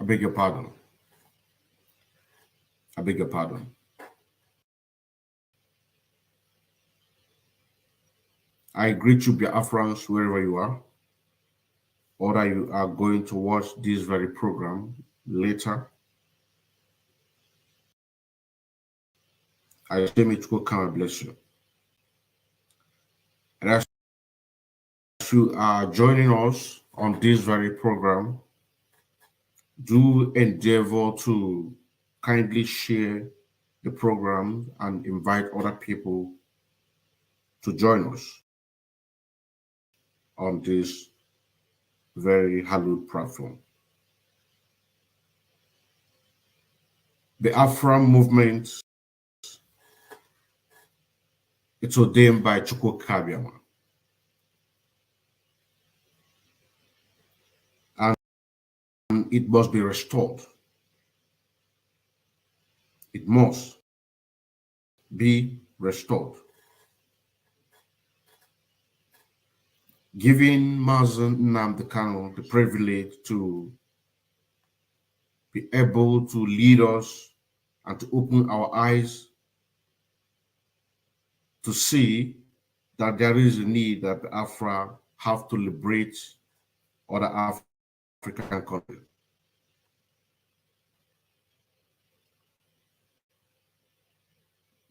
I beg your pardon. I beg your pardon. I greet you, Biafrans, wherever you are, or that you are going to watch this very program later. I say, may God come and bless you. And as you are joining us on this very program, do endeavor to kindly share the program and invite other people to join us on this very hallowed platform. The Afram movement, it's ordained by Chukwu Kabiama. And it must be restored. It must be restored. Giving Mazi Nnamdi Kanu the privilege to be able to lead us and to open our eyes to see that there is a need that the Biafra have to liberate other African countries.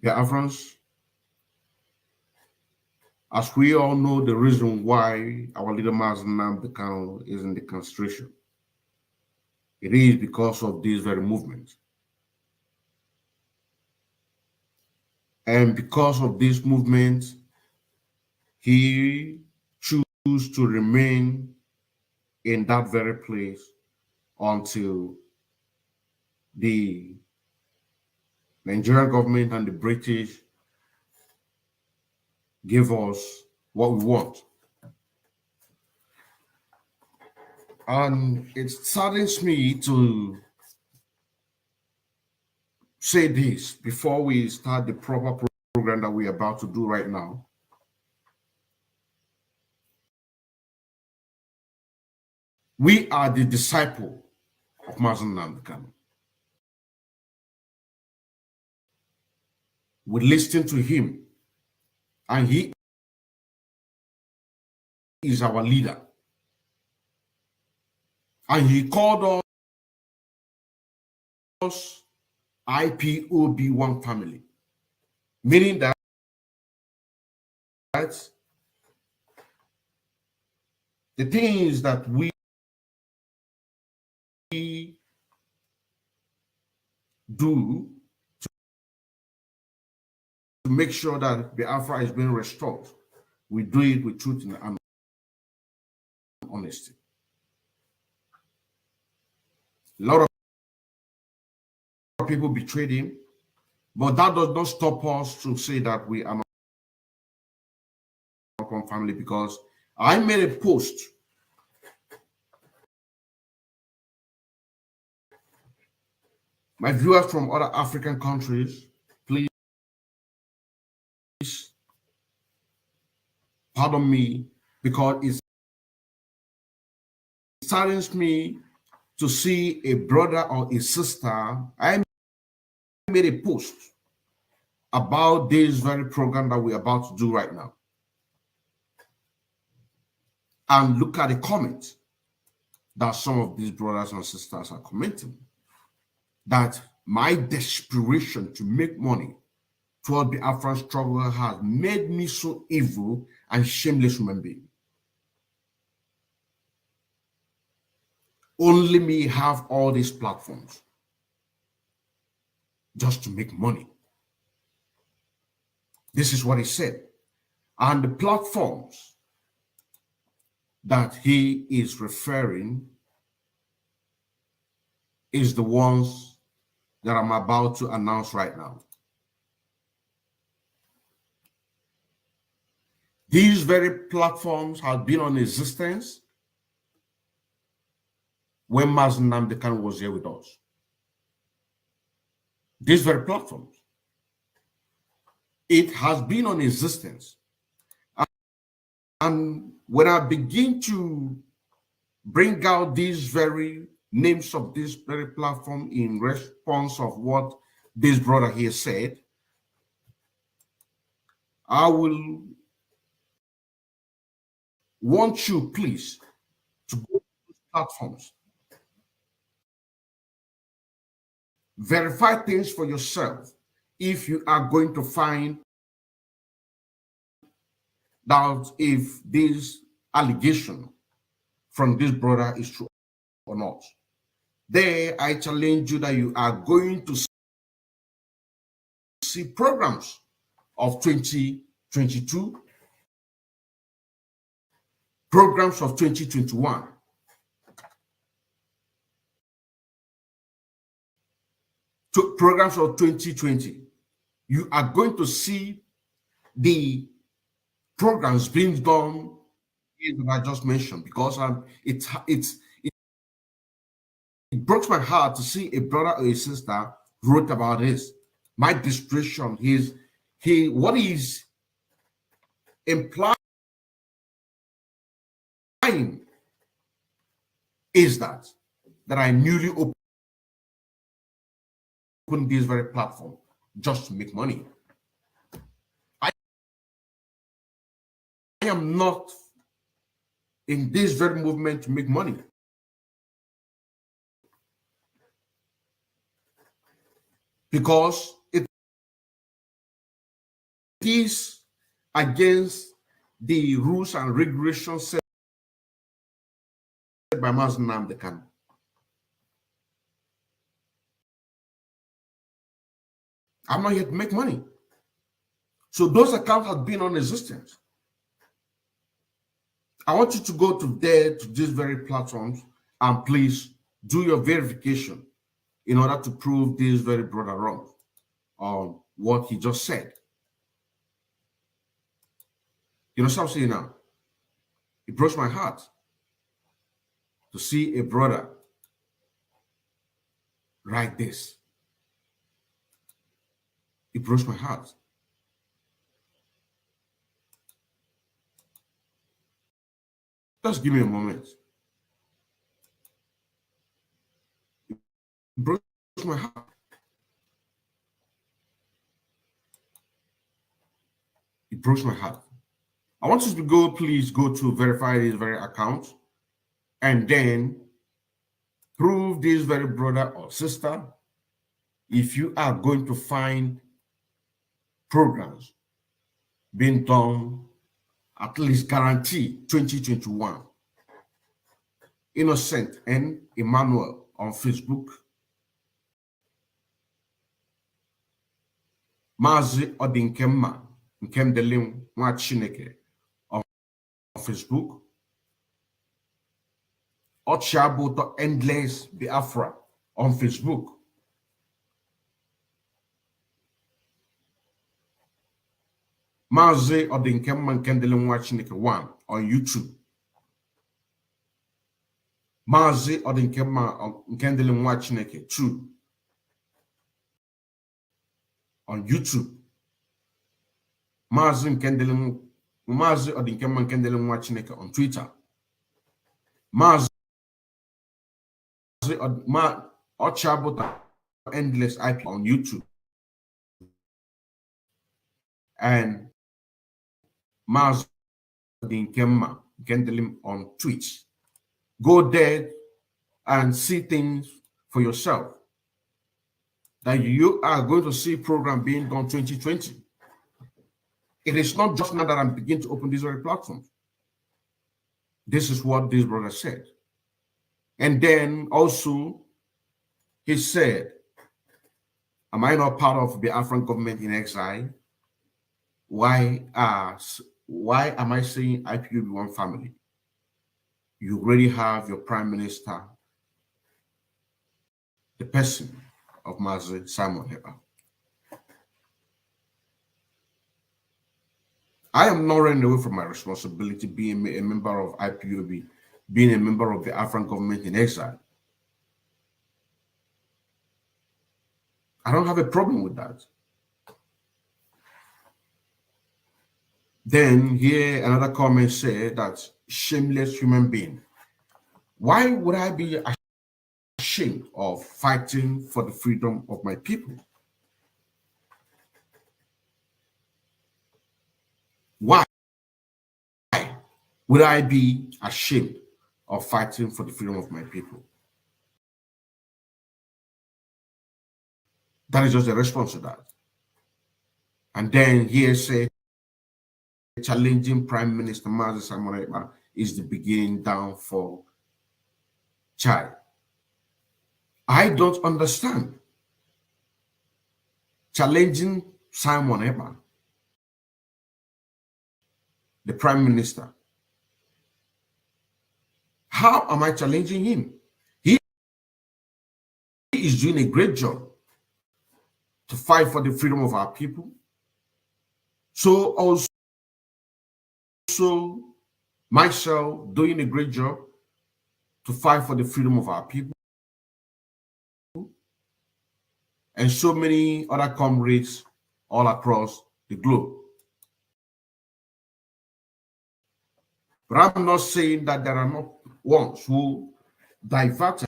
Biafrans, as we all know, the reason why our leader Mazi Nnamdi Kanu is in the castration, it is because of this very movement. And because of this movement, he chooses to remain in that very place until the Nigerian government and the British give us what we want. And it saddens me to say this before we start the proper program that we're about to do right now. We are the disciple of Mazi Nnamdi Kanu. We listen to him, and he is our leader. And he called us IPOB one family, meaning that the things that we do to make sure that Biafra is being restored, we do it with truth and honesty. A lot of people betrayed him, but that does not stop us to say that we are not one family, because I made a post my viewers from other African countries, please pardon me, because it saddens me to see a brother or a sister. I made a post about this very program that we're about to do right now. And look at the comments that some of these brothers and sisters are commenting. That my desperation to make money toward the Afro struggle has made me so evil and shameless human being. Only me have all these platforms just to make money. This is what he said. And the platforms that he is referring is the ones that I'm about to announce right now. These very platforms have been on existence when Mazi Nnamdi Kanu was here with us. These very platforms. It has been on existence. And when I begin to bring out these very names of this very platform in response of what this brother here said. I will want you, please, to go to these platforms, verify things for yourself if you are going to find out if this allegation from this brother is true or not. There, I challenge you that you are going to see programs of 2022, programs of 2021, programs of 2020. You are going to see the programs being done that I just mentioned, because it broke my heart to see a brother or a sister wrote about this. My desperation, what is implying is that I newly opened this very platform just to make money. I am not in this very movement to make money. Because it is against the rules and regulations set by Mazi Nnamdi Kanu. I'm not here to make money. So those accounts have been non-existent. I want you to go to these very platforms and please do your verification in order to prove this very brother wrong on what he just said. You know what I'm saying now? It breaks my heart to see a brother write this. It breaks my heart. Just give me a moment. It breaks my heart. It breaks my heart. I want you to please go to verify this very account and then prove this very brother or sister if you are going to find programs being done, at least guarantee 2021. Innocent and Emmanuel on Facebook. Mazi Odinkemma Nkemdilin Nwachineke on Facebook. Ochiabuto Endless Biafra on Facebook. Mazi Odinkemma Nkemdilin Nwachineke 1 on YouTube. Mazi Odinkemma Nkemdilin Nwachineke 2 on YouTube. Mazi Odinkemma Nkemdilin Nwachineke on Twitter. Mazi Ochiabuto Endless IP on YouTube. And Mazi Odinkemma Nkemdilim on Twitch. Go there and see things for yourself. That you are going to see program being done 2020. It is not just now that I'm beginning to open these very platforms. This is what this brother said. And then also, he said, am I not part of the Biafran government in exile? Why am I saying IPOB one family? You already have your prime minister, the person of Mazi Simon Heba. I am not running away from my responsibility being a member of IPOB, being a member of the Biafran government in exile. I don't have a problem with that. Then here another comment said that shameless human being. Why would I be ashamed of fighting for the freedom of my people? Why would I be ashamed of fighting for the freedom of my people? That is just the response to that. And then here say, challenging Prime Minister Mazi Odinkemma is the beginning down for Chai. I don't understand. Challenging Simon Ekpa, the Prime Minister. How am I challenging him? He is doing a great job to fight for the freedom of our people. So also myself doing a great job to fight for the freedom of our people. And so many other comrades all across the globe. But I'm not saying that there are not ones who diverted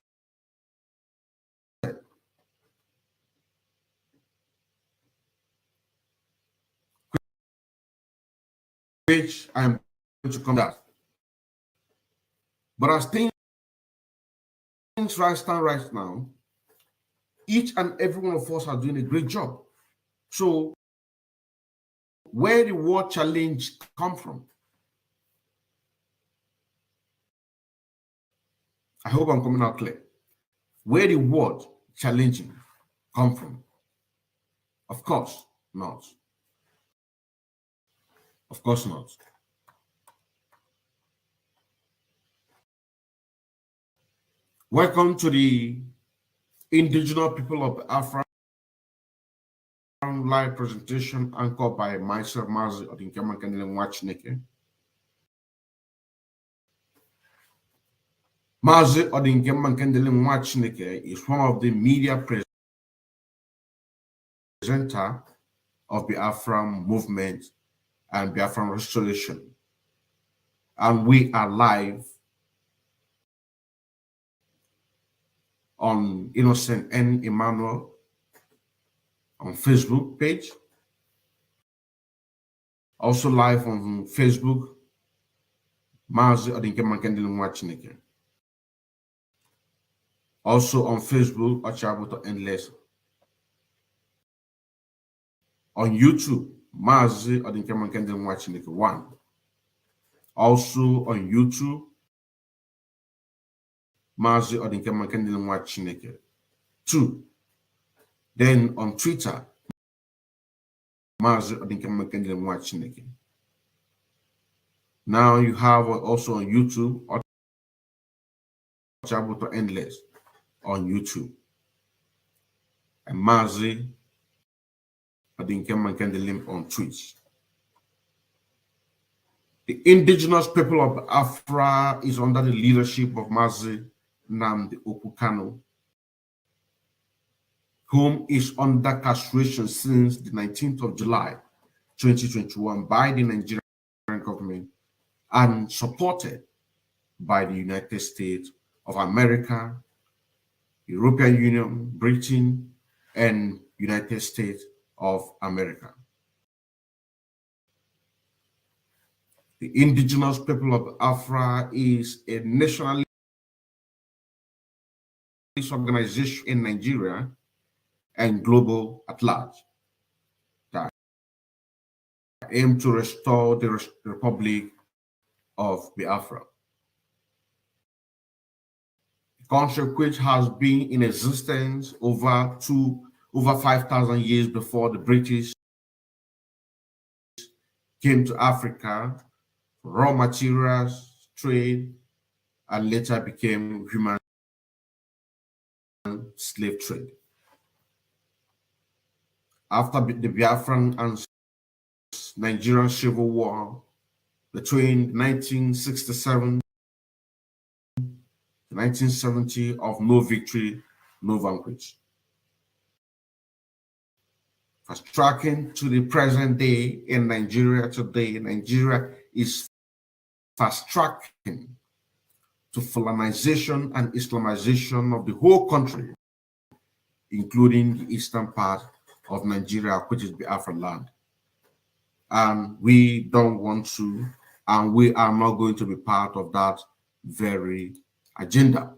which I'm going to come back. But as things stand right now, each and every one of us are doing a great job. So where the word challenge come from? I hope I'm coming out clear. Where the word challenging come from? Of course not. Of course not. Welcome to the Indigenous People of Biafra live presentation anchored by myself, Mazi Odinkemma Nkemdilin Nwachineke. Mazi Odinkemma Nkemdilin Nwachineke is one of the media presenter of Biafran movement and Biafran restoration. And we are live on Innocent and Emmanuel on Facebook page. Also live on Facebook, Mazi Odinkemma Nkemdilin Nwachineke. Also on Facebook, Ochiabuto Endless. On YouTube, Mazi Odinkemma Nkemdilin Nwachineke 1. Also on YouTube, Mazi Odinkemma Nkemdilin Nwachineke 2. Then on Twitter, Mazi Odinkemma Nkemdilin Nwachineke. Now you have also on YouTube, Ochiabuto Endless on YouTube. And Mazi Odinkemma Nkemdilim on Twitch. The Indigenous People of Biafra is under the leadership of Mazi Nnamdi Kanu, whom is under castration since the 19th of July 2021 by the Nigerian government and supported by the United States of America, European Union, Britain, and United States of America. The Indigenous People of Biafra is a nationalist organization in Nigeria and global at large that aim to restore the Republic of Biafra. The country which has been in existence over 5,000 years before the British came to Africa, raw materials, trade, and later became human slave trade. After the Biafran and Nigerian Civil War between 1967 to 1970 of no victory, no vanquish. Fast tracking to the present day in Nigeria today, Nigeria is fast tracking to Fulanization and Islamization of the whole country, including the eastern part of Nigeria, which is Biafra land. And we don't want to, and we are not going to be part of that very agenda.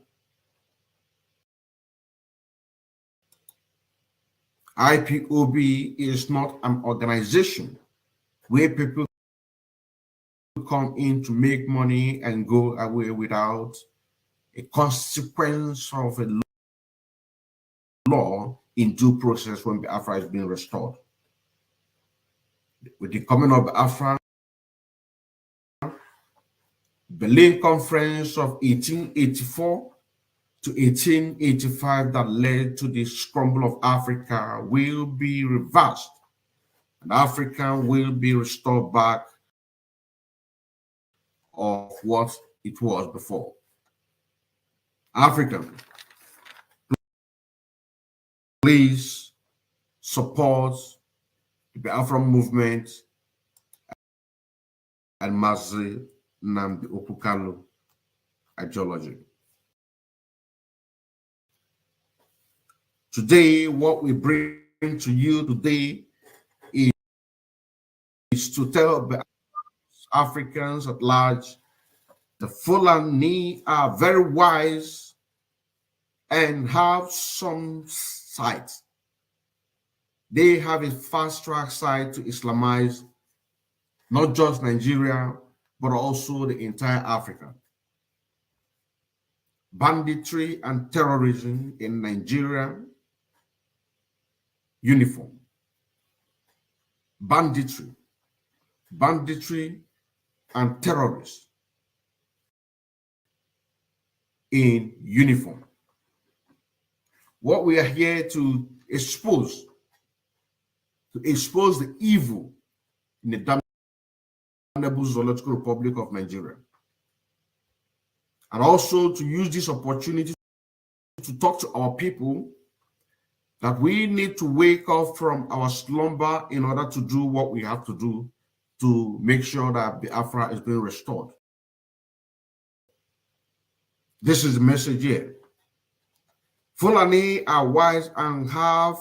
IPOB is not an organization where people come in to make money and go away without a consequence of a law in due process when Biafra is being restored. With the coming of Biafra, Berlin Conference of 1884 to 1885 that led to the scramble of Africa will be reversed, and Africa will be restored back of what it was before. African, please support the Biafra movement and Mazi Nnamdi ideology. Today, what we bring to you today is to tell Africans at large the Fulani are very wise and have some sight. They have a fast-track side to Islamize not just Nigeria, but also the entire Africa. Banditry and terrorism in Nigeria, uniform. Banditry and terrorists in uniform. What we are here to expose the evil in the damnable zoological Republic of Nigeria, and also to use this opportunity to talk to our people that we need to wake up from our slumber in order to do what we have to do to make sure that Biafra is being restored. This is the message here. Fulani are wise and have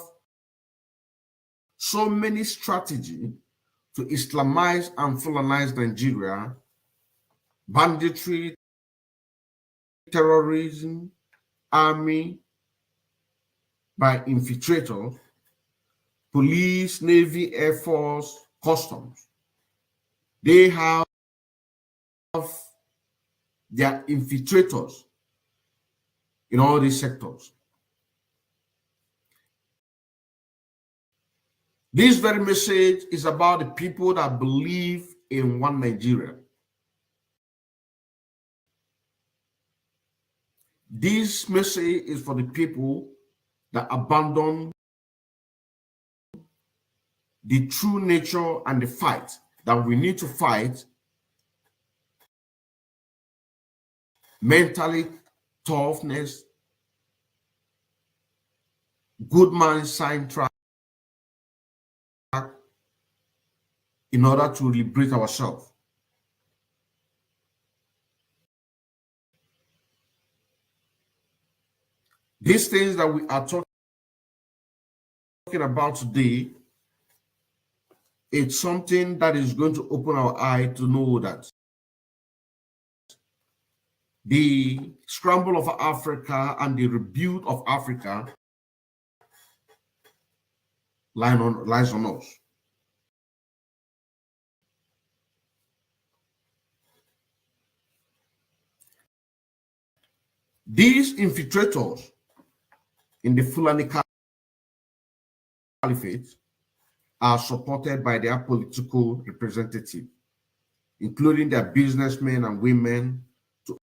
so many strategies to Islamize and Fulanize Nigeria: banditry, terrorism, army by infiltrators, police, navy, air force, customs. They have their infiltrators in all these sectors. This very message is about the people that believe in one Nigeria. This message is for the people that abandon the true nature and the fight that we need to fight mentally, toughness, good man sign track in order to liberate ourselves. These things that we are talking about today, it's something that is going to open our eye to know that the scramble of Africa and the rebuild of Africa lies on us. These infiltrators in the Fulani Caliphate are supported by their political representatives, including their businessmen and women, to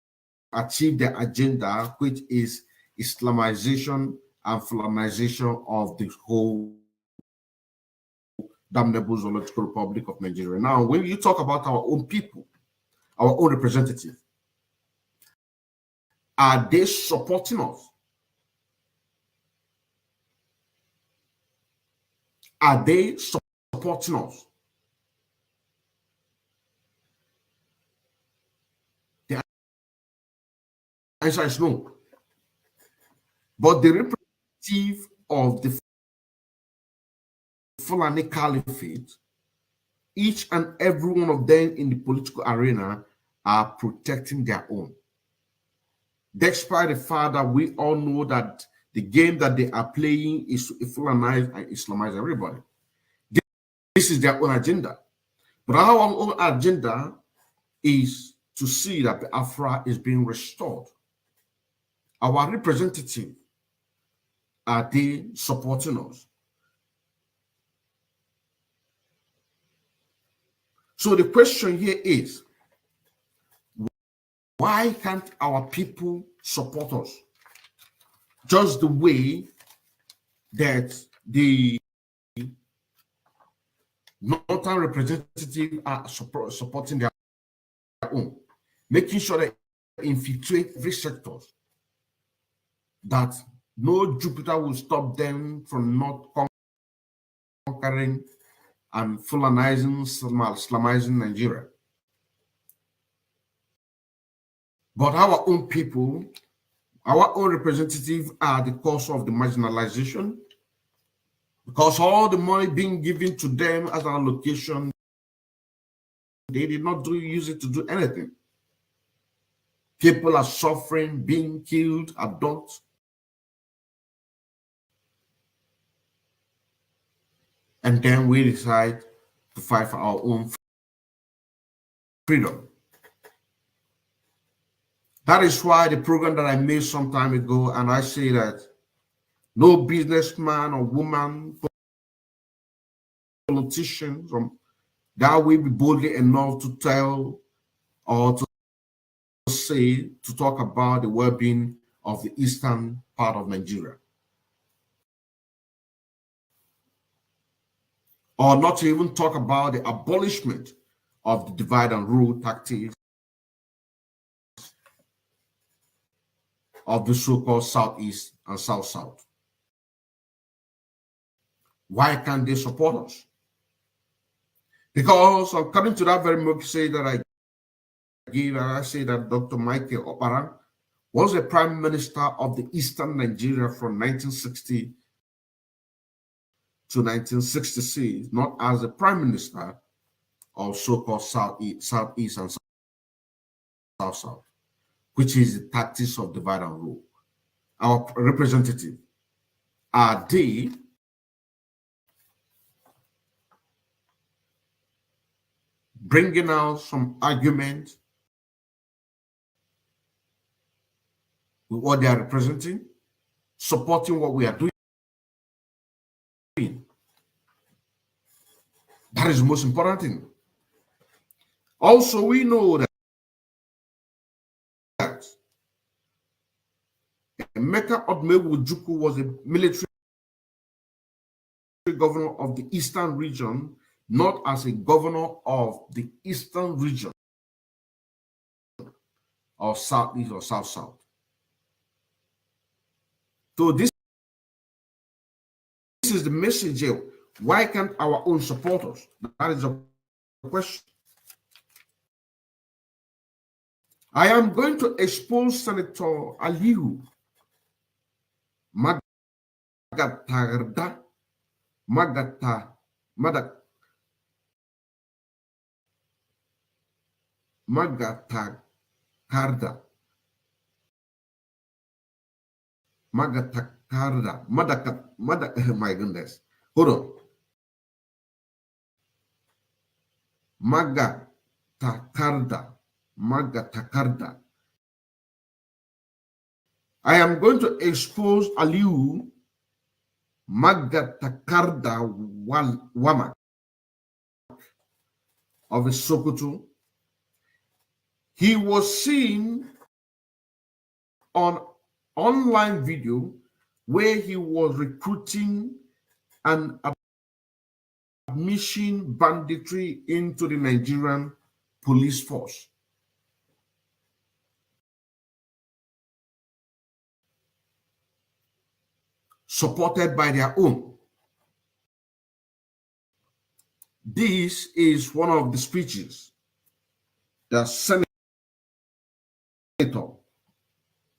achieve their agenda, which is Islamization and Fulanization of the whole damnable zoological Republic of Nigeria. Now, when you talk about our own people, our own representatives, are they supporting us? Are they supporting us? The Answer is no. But the representative of the Fulani Caliphate, each and every one of them in the political arena are protecting their own. Despite the fact that we all know that the game that they are playing is to Fulanize and Islamize everybody. This is their own agenda. But our own agenda is to see that the Biafra is being restored. Our representative, are they supporting us? So the question here is, why can't our people support us? Just the way that the northern representatives are supporting their own, making sure that infiltrate every sector, that no Jupiter will stop them from not conquering and Fulanizing, Islamizing Nigeria. But our own people, our own representatives are the cause of the marginalization, because all the money being given to them as an allocation, they did not use it to do anything. People are suffering, being killed, adults. And then we decide to fight for our own freedom. That is why the program that I made some time ago, and I say that no businessman or woman, politician that will be boldly enough to tell or to say, to talk about the well-being of the eastern part of Nigeria. Or not to even talk about the abolishment of the divide and rule tactics of the so-called Southeast and South-South. Why can't they support us? Because according to that very message that I give, and I say that Dr. Michael Opara was the prime minister of the Eastern Nigeria from 1960 to 1966, not as the prime minister of so-called Southeast and South-South, which is the tactics of divide and rule. Our representative, are they bringing out some argument with what they are representing, supporting what we are doing? That is the most important thing. Also, we know that Emeka Odumegwu was a military governor of the Eastern region, not as a governor of the Eastern region or Southeast or South-South. So this is the message here. Why can't our own support us? That is the question. I am going to expose Senator Aliyu Magatarda my goodness. Hold on. Magatakarda. I am going to expose Aliyu Magatakarda Wama of Sokoto. He was seen on online video where he was recruiting an admission banditry into the Nigerian police force. Supported by their own. This is one of the speeches that Senator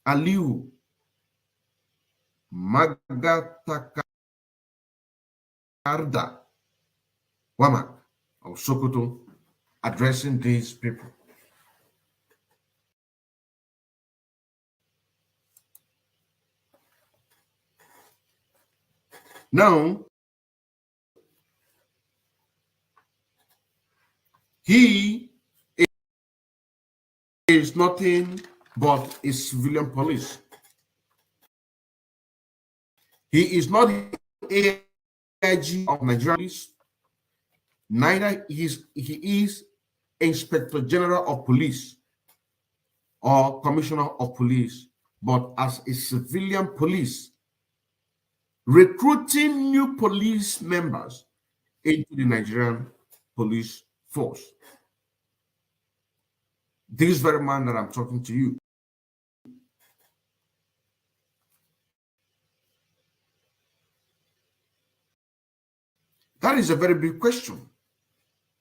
Aliu Magatakarda Wamak of Sokoto addressing these people. Now, he is nothing but a civilian police. He is not the AIG of Nigerian police, neither he is Inspector General of Police or Commissioner of Police, but as a civilian police, recruiting new police members into the Nigerian police force. This very man that I'm talking to you. That is a very big question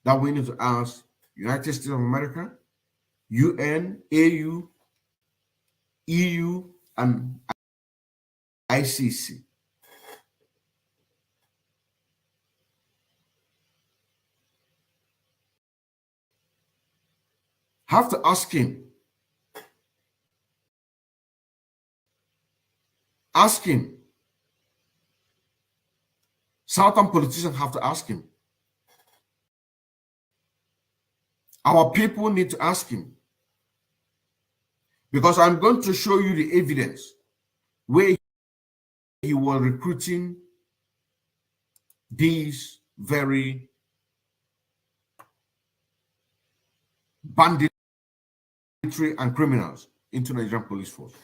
that we need to ask United States of America, UN, AU, EU, and ICC. Have to ask him. Ask him. Southern politicians have to ask him. Our people need to ask him. Because I'm going to show you the evidence where he was recruiting these very banditry and criminals into Nigerian police force.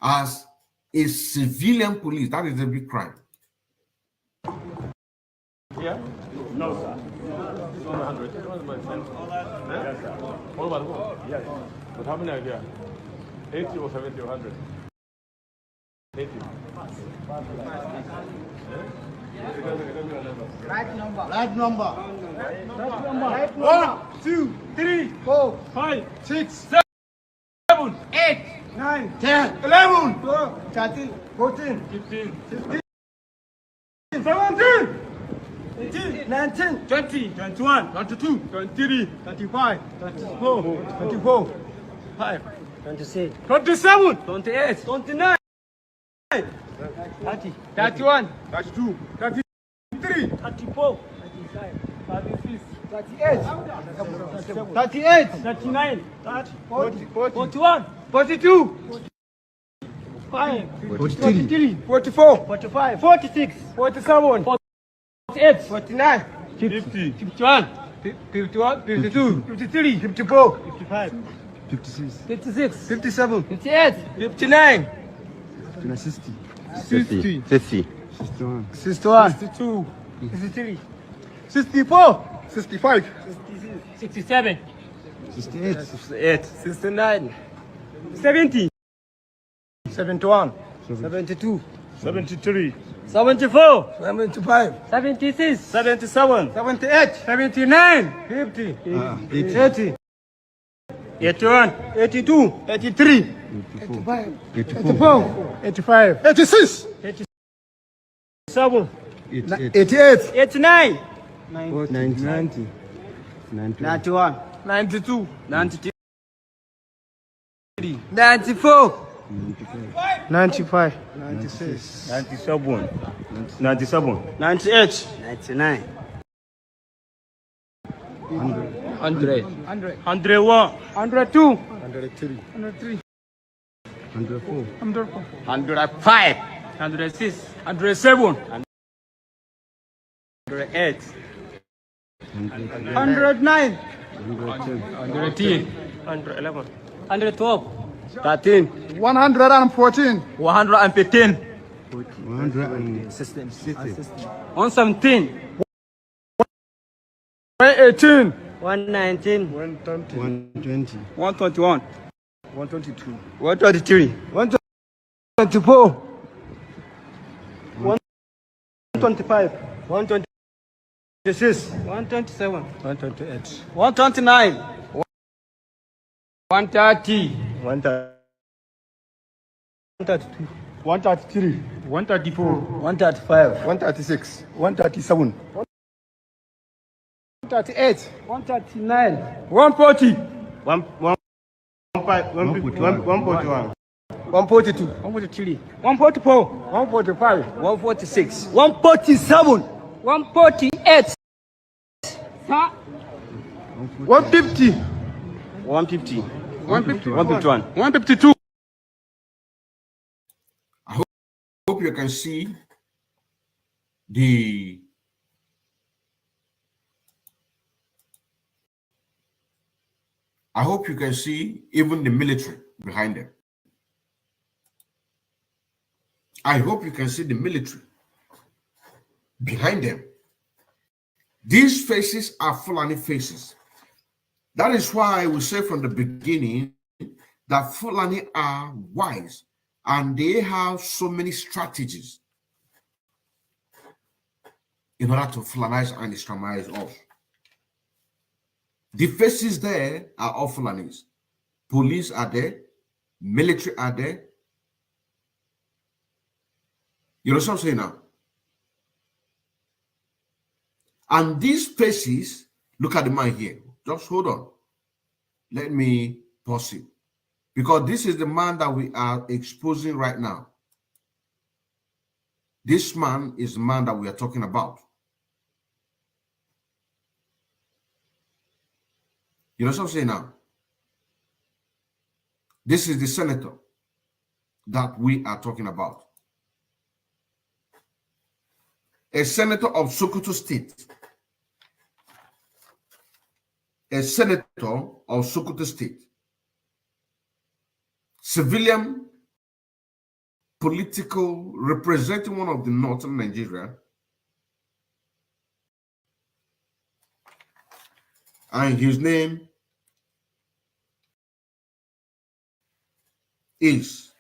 As a civilian police, that is a big crime. Yeah? No, sir. 100. Yes, sir. What about the book? Yes. But how many idea? 80 or 70 or 100? 80. Right number. Right number. Right number. Right number. 1, 2, 3, 4, 5, 6, 7, 8, 9, 10, 11, 12, 13, 14, 15, 16, 17, 18, 19, 20, 21, 22, 23, 25, 24, 24, 5, 26, 27, 28, 29, 30, 31, 32, 33, 34, 35, 36, 38, 38, 39, 40, 41, 42, 5, 43, 44, 45, 46, 47, 48, 49, 50, 51, 51, 52, 53, 54, 55, 56, 56, 57, 58, 59, 60, 60, 50. 61, 61, 62, 63, 64, 65, 67, 68, 68, 69, 70, 71, 72, 73, 74, 75, 76, 77, 78, 79, 50, 80, 81, 82, 83, 85, 84, 85, 86, 87, 88, 89, 90, 91, 92, 93, 94, 95, 96, 97, 97, 98, 99, 100, 101, 102, 103, 103, 104, 105, 106, 107, 108, 109, 110, 111, 112, 13, 114, 115, 117, 118, 119, 120, 121, 122, 123, 124, 125, 126, 127, 128, 129, 130, 130. 132. 133, 134. 135. 136, 137, 138, 139. 140. 141, 142. 143. 144. 145, 146. 147. 148. 150, 150. 151, 152. Hope you can see the even the military behind them. I hope you can see the military behind them. These faces are Fulani faces. That is why I will say from the beginning that Fulani are wise and they have so many strategies in order to Fulanize and Islamize us. The faces there are all Fulanis. Police are there, military are there. You know what I'm saying now? And these faces, look at the man here. Just hold on. Let me pause it. Because this is the man that we are exposing right now. This man is the man that we are talking about. You know what I'm saying now? This is the senator that we are talking about. A senator of Sokoto State. A senator of Sokoto State. Civilian political representing one of the northern Nigeria. And his name is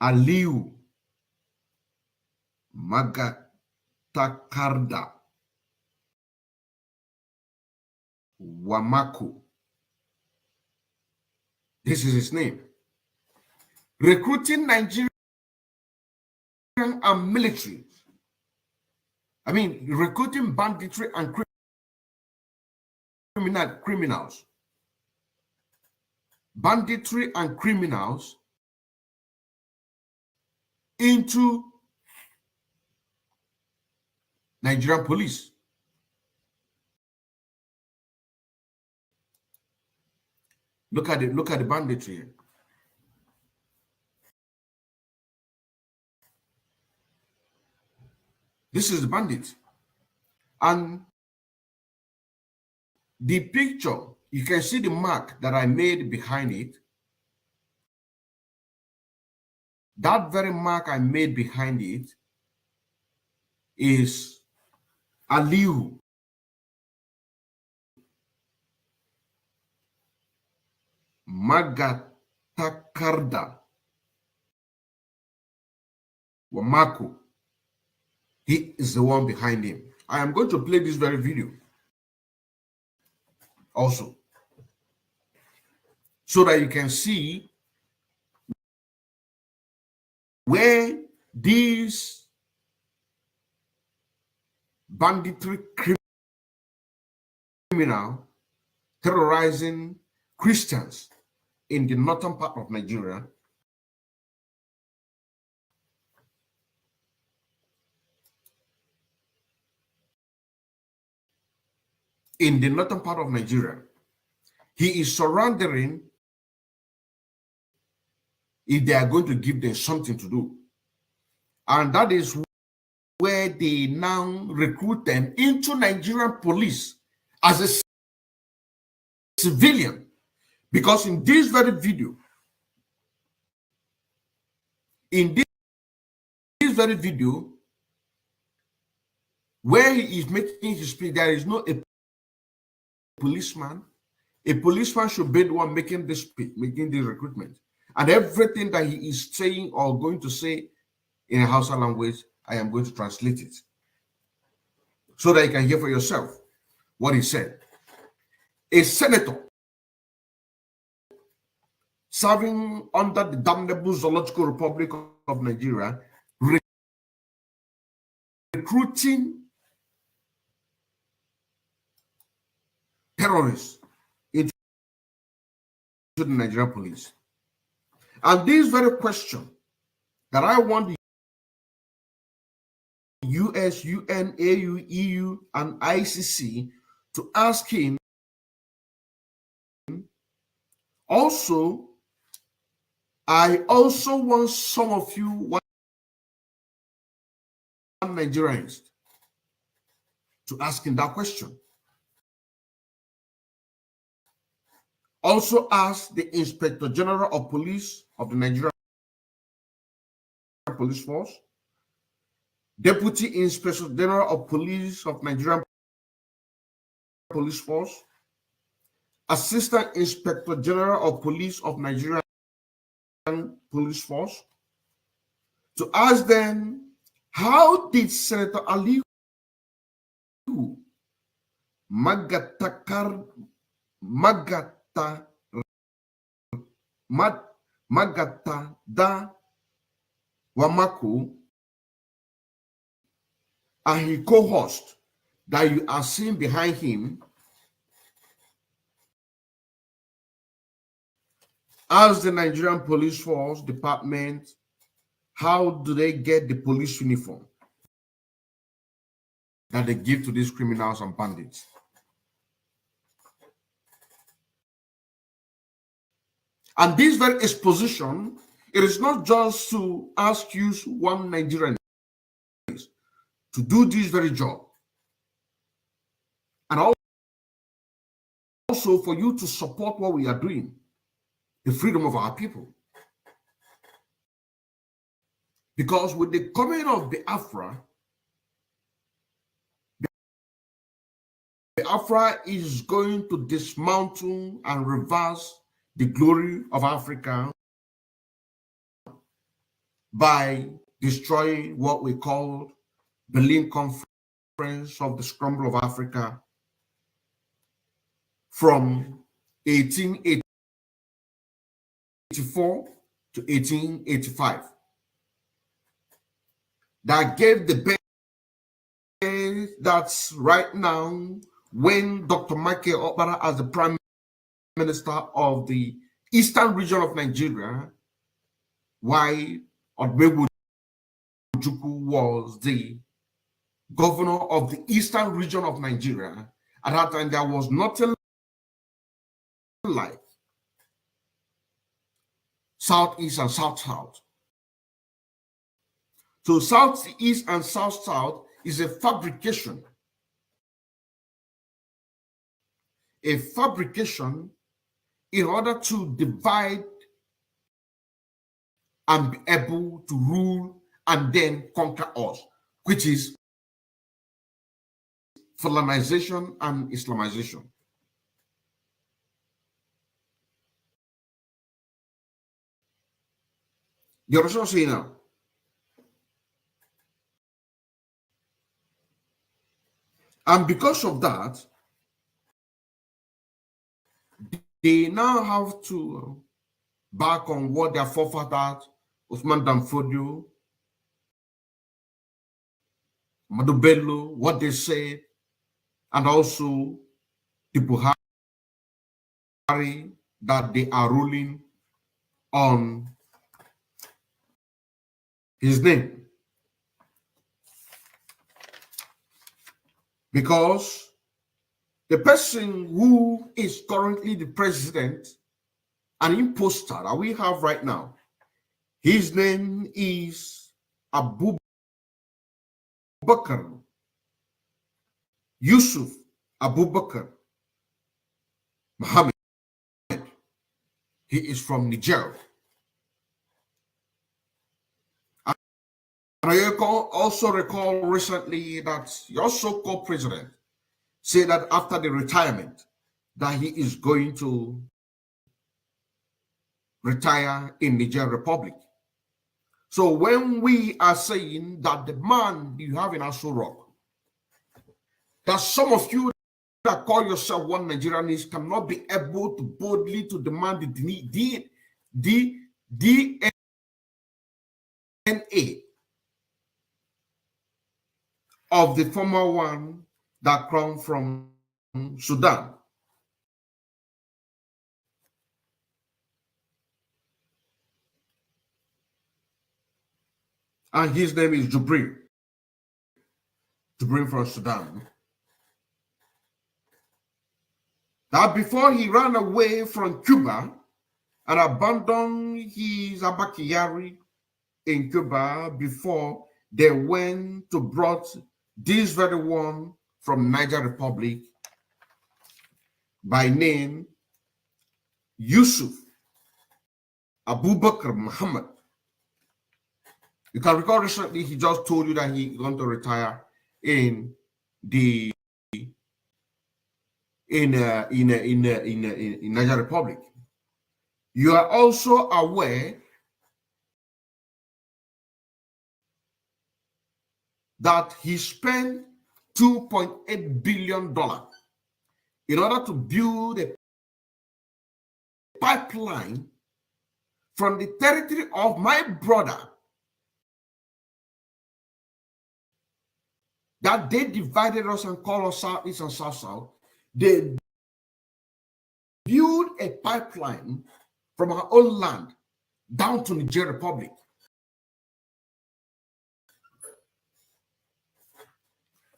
Aliu Magatakarda Wamako. This is his name. Recruiting Nigerian and military. Recruiting banditry and criminals. Banditry and criminals into Nigerian police. Look at the banditry here. This is the bandit. And the picture, you can see the mark that I made behind it. That very mark I made behind it is Aliu Magatakarda Wamako. He is the one behind him. I am going to play this very video also, so that you can see where these banditry criminal terrorizing Christians in the northern part of Nigeria he is surrendering if they are going to give them something to do. And that is where they now recruit them into Nigerian police as a civilian. Because in this very video, where he is making his speech, there is no a policeman. A policeman should be the one making this speech, making the recruitment. And everything that he is saying or going to say in a Hausa language, I am going to translate it so that you can hear for yourself what he said. A senator serving under the damnable Zoological Republic of Nigeria, recruiting terrorists into the Nigerian police. And this very question that I want the US, UN, AU, EU, and ICC to ask him. Also, I also want some of you Nigerians to ask him that question. Also ask the Inspector General of Police of the Nigerian Police Force, Deputy Inspector General of Police of Nigerian Police Force, Assistant Inspector General of Police of Nigerian Police Force, to ask them, how did Senator Ali Magatada Wamako and his co-host that you are seeing behind him, as the Nigerian Police Force Department, how do they get the police uniform that they give to these criminals and bandits? And this very exposition, it is not just to ask you one Nigerian to do this very job, and also for you to support what we are doing, the freedom of our people. Because with the coming of Biafra, Biafra is going to dismantle and reverse the glory of Africa by destroying what we call Berlin Conference of the Scramble of Africa from 1884 to 1885. That gave the base that's right now when Dr. Michael Okpara, as the Prime Minister of the Eastern region of Nigeria, while Odumegwu Ojukwu was the governor of the Eastern region of Nigeria. At that time, there was nothing like Southeast and South-South. So Southeast and South-South is a fabrication. A fabrication in order to divide and be able to rule and then conquer us, which is Fulanisation and Islamisation. You understand what I'm saying now? And because of that, they now have to back on what their forefathers, Usman Danfodio, Madu Bello, what they said, and also the Buhari, that they are ruling on his name. Because the person who is currently the president, an imposter that we have right now, his name is Abu Bakr Yusuf Abu Bakr Muhammad. He is from Niger. And I also recall recently that your so-called president said that after the retirement, that he is going to retire in Niger Republic. So when we are saying that the man you have in Aso Rock, that some of you that call yourself one Nigerianese cannot be able to boldly to demand the the DNA of the former one that come from Sudan. And his name is Jubril from Sudan. That before he ran away from Cuba and abandoned his Abakiyari in Cuba, before they went to brought this very one from Niger Republic by name Yusuf Abubakar Muhammad. You can recall recently he just told you that he's going to retire in the in Niger Republic. You are also aware that he spent $2.8 billion in order to build a pipeline from the territory of my brother that they divided us and called us Southeast and South-South. They built a pipeline from our own land down to Niger Republic.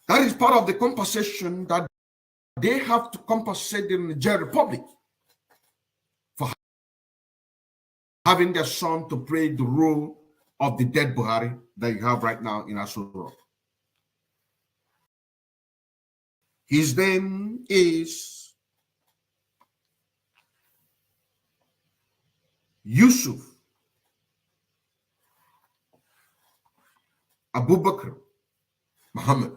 That is part of the compensation that they have to compensate the Niger Republic for having their son to play the role of the dead Buhari that you have right now in Asuro. His name is Yusuf Abubakar Muhammad.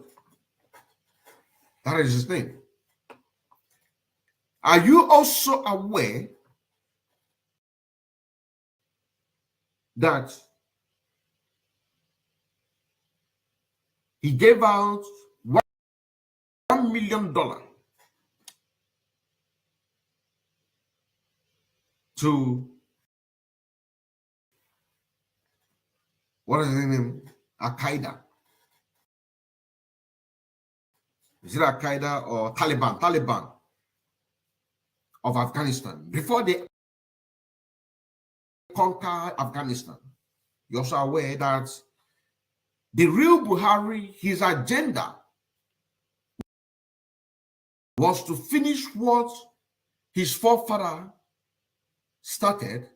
That is his name. Are you also aware that he gave out $1 million to, what is his name? Al-Qaeda. Is it Al-Qaeda or Taliban? Taliban of Afghanistan. Before they conquer Afghanistan, you're also aware that the real Buhari, his agenda was to finish what his forefather started.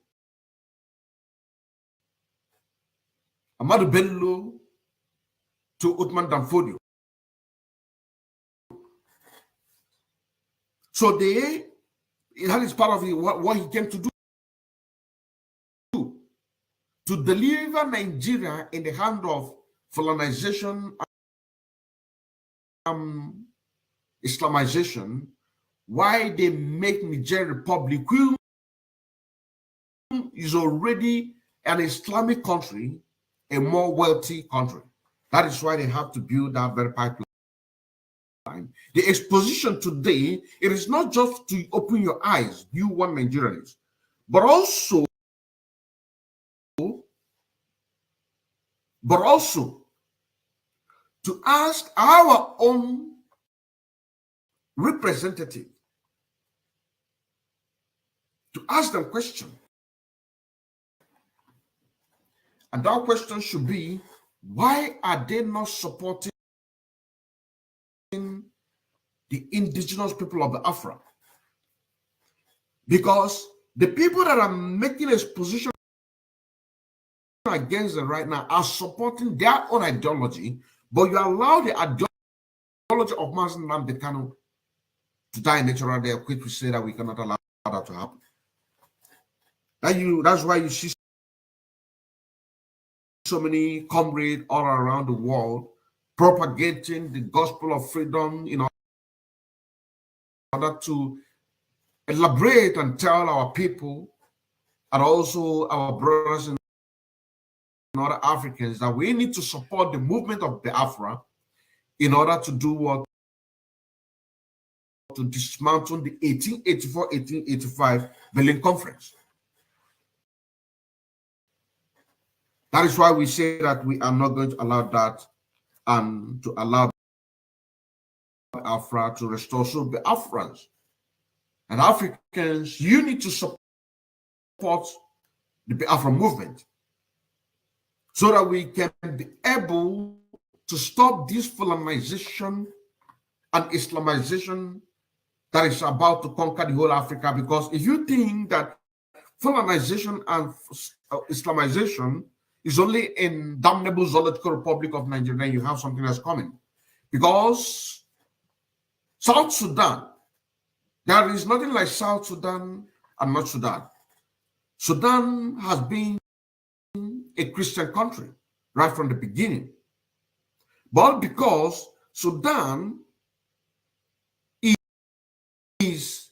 Ahmadu Bello to Uthman Danfodio. So that is part of what he came to do. To deliver Nigeria in the hand of Fulanisation and Islamization, why they make Niger Republic, which is already an Islamic country, a more wealthy country. That is why they have to build that very pipeline. The exposition today, it is not just to open your eyes, you want Nigerians, but also to ask our own representative, to ask them questions. And that question should be, why are they not supporting the indigenous people of Biafra? Because the people that are making a position against them right now are supporting their own ideology, but you allow the ideology of Mazi Nnamdi Kanu to die natural death, quick to say that we cannot allow that to happen. That's why you see so many comrades all around the world propagating the gospel of freedom in order to elaborate and tell our people and also our brothers and other Africans that we need to support the movement of Biafra in order to do what? To dismantle the 1884-1885 Berlin Conference. That is why we say that we are not going to allow that and to allow Biafra to restore. So Biafrans and Africans, you need to support the Biafra movement so that we can be able to stop this Fulanization and Islamization that is about to conquer the whole Africa. Because if you think that Fulanization and Islamization is only in damnable Zoological Republic of Nigeria, then you have something that's coming. Because South Sudan, there is nothing like South Sudan and North Sudan. Sudan has been a Christian country right from the beginning. But because Sudan is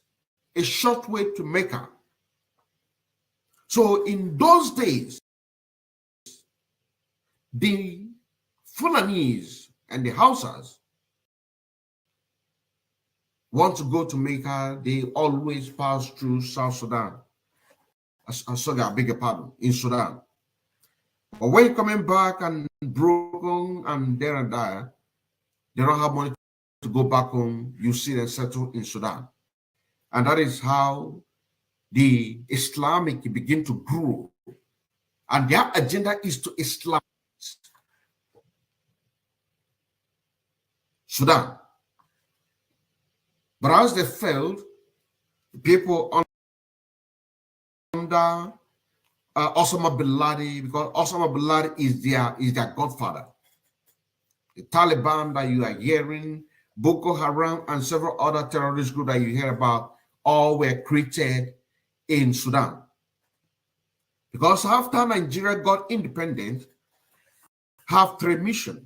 a short way to Mecca, so in those days, the Fulanese and the Hausas want to go to Mecca, they always pass through South Sudan. Sorry, I beg your pardon, in Sudan. But when you're coming back and broken and there and there, they don't have money to go back home. You see them settle in Sudan. And that is how the Islamic begin to grow. And their agenda is to Islamize Sudan. But as they failed, people under Osama bin Laden, because Osama bin Laden is their godfather. The Taliban that you are hearing, Boko Haram, and several other terrorist groups that you hear about, all were created in Sudan. Because after Nigeria got independent, have three missions.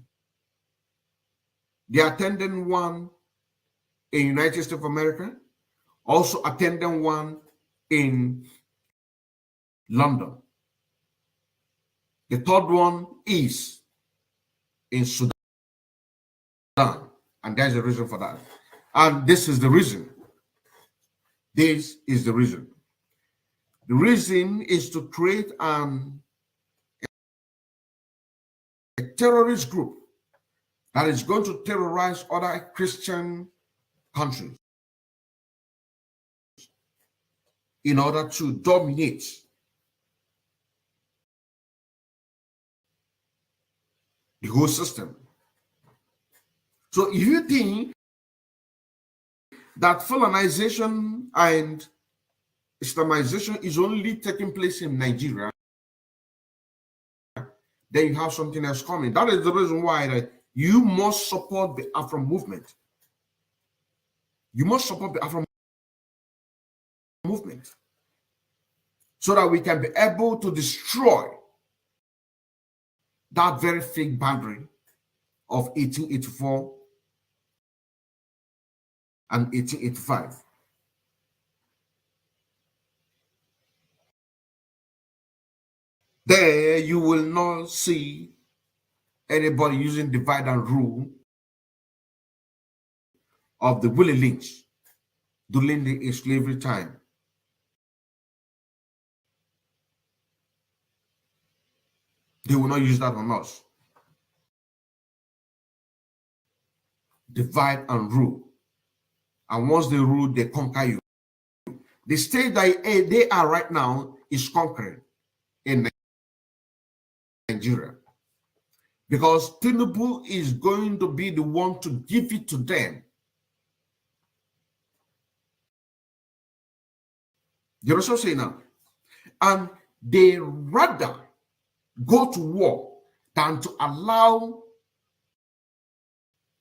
They attended one in United States of America, also attended one in London. The third one is in Sudan. And there's a reason for that. And this is the reason. This is the reason. The reason is to create a terrorist group that is going to terrorize other Christian countries in order to dominate the whole system. So if you think that Fulanization and Islamization is only taking place in Nigeria, then you have something else coming. That is the reason why that you must support the Afro movement. You must support the Afro movement so that we can be able to destroy that very fake boundary of 1884 and 1885. There you will not see anybody using divide and rule of the Willie Lynch during the slavery time. They will not use that on us. Divide and rule. And once they rule, they conquer you. The state that they are right now is conquering in Nigeria. Because Tinubu is going to be the one to give it to them. You also say now. And they rather go to war than to allow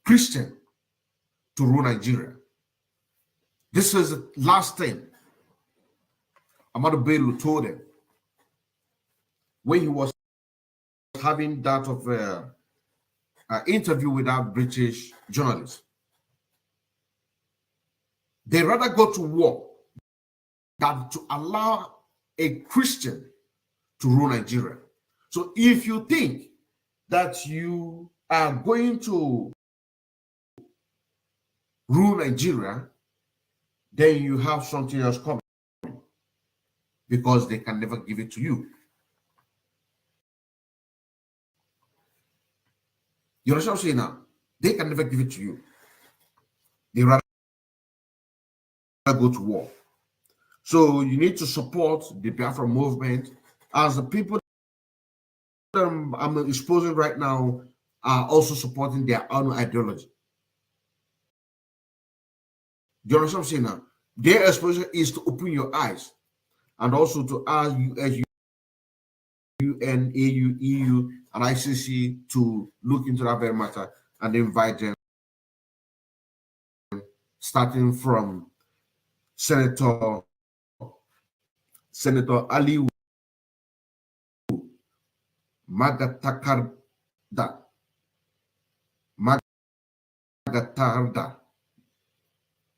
Christian to rule Nigeria. This is the last thing Ahmadu Bello told them when he was having that of interview with that British journalist. They rather go to war than to allow a Christian to rule Nigeria. So if you think that you are going to rule Nigeria, then you have something else coming, because they can never give it to you. You understand what I'm saying now? They can never give it to you. They rather go to war. So you need to support the Biafra movement, as the people that I'm exposing right now are also supporting their own ideology. Do you understand what I'm saying now? Their exposure is to open your eyes and also to ask you as UN, AU, EU, and ICC to look into that very matter and invite them, starting from Senator Ali Magatakarda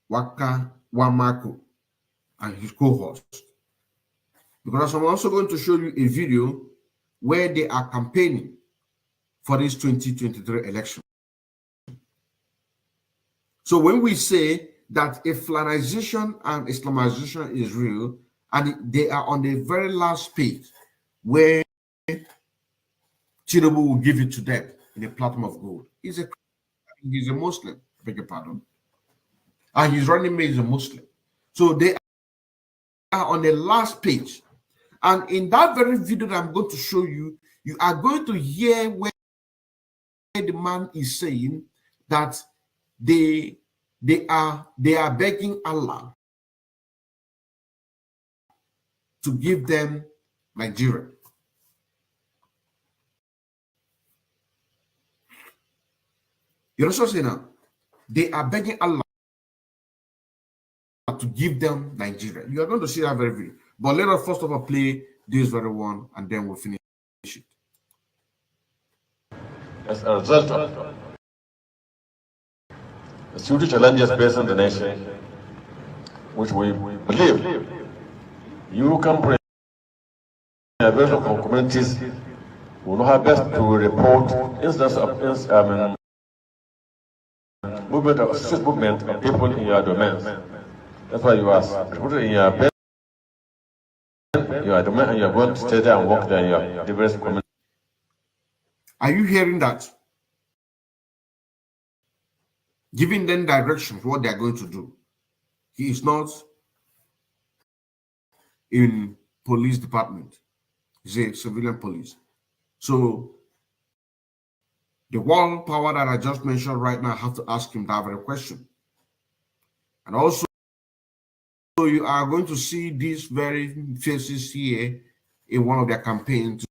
Waka Wamako and his co-host. Because I'm also going to show you a video where they are campaigning for this 2023 election. So when we say that if Fulanisation and Islamization is real, and they are on the very last page where Tinubu will give it to them in a platinum of gold. He's a Muslim, I beg your pardon. And his running mate is a Muslim. So they are on the last page. And in that very video that I'm going to show you, you are going to hear where the man is saying that they are begging Allah to give them Nigeria. You know what I'm saying now? They are begging Allah to give them Nigeria. You are going to see that very video. But let us first of all play this very one and then we'll finish it. As a result of the security challenges facing the nation, which we believe you can bring a version of communities who know how best to report instances of movement of people in your domains. That's why you ask. Put it in your bed, your domain, and you're going to stay there and work there in your diverse communities. Are you hearing that? Giving them directions what they're going to do. He is not in police department. He's a civilian police. So the world power that I just mentioned right now, I have to ask him that very question. And also, you are going to see these very faces here in one of their campaigns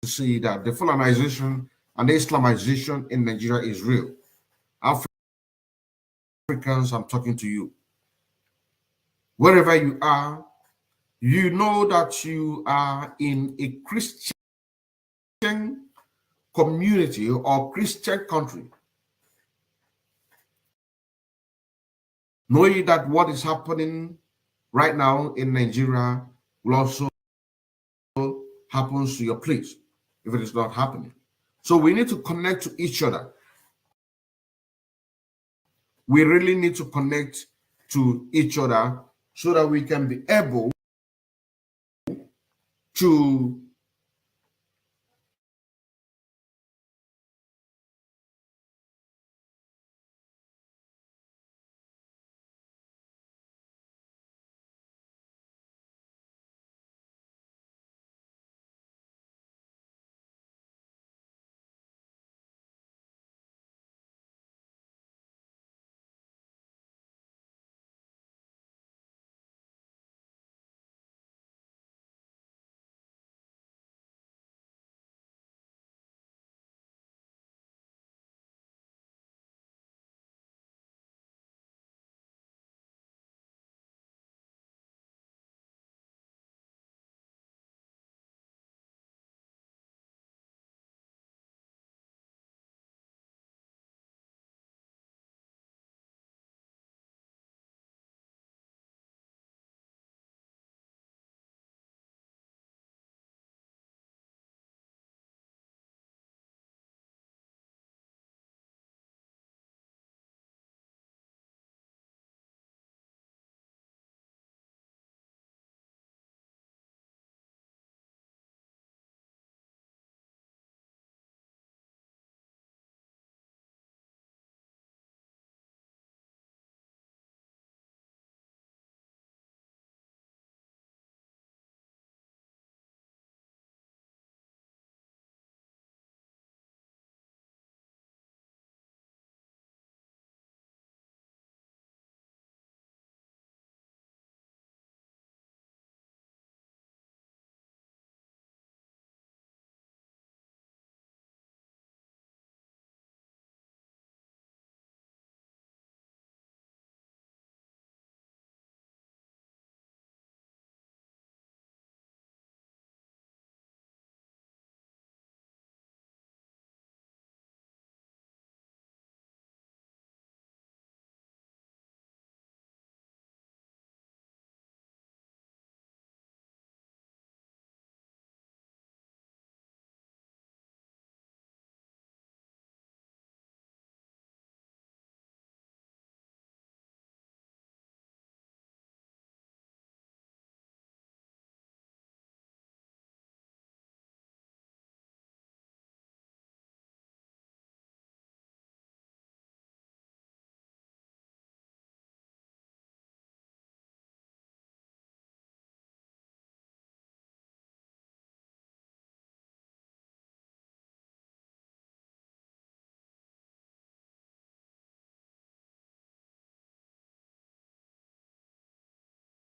to see that the Fulanization and the Islamization in Nigeria is real. Africans, I'm talking to you. Wherever you are, you know that you are in a Christian community or Christian country. Knowing that what is happening right now in Nigeria will also happen to your place if it is not happening. So we need to connect to each other. We really need to connect to each other so that we can be able to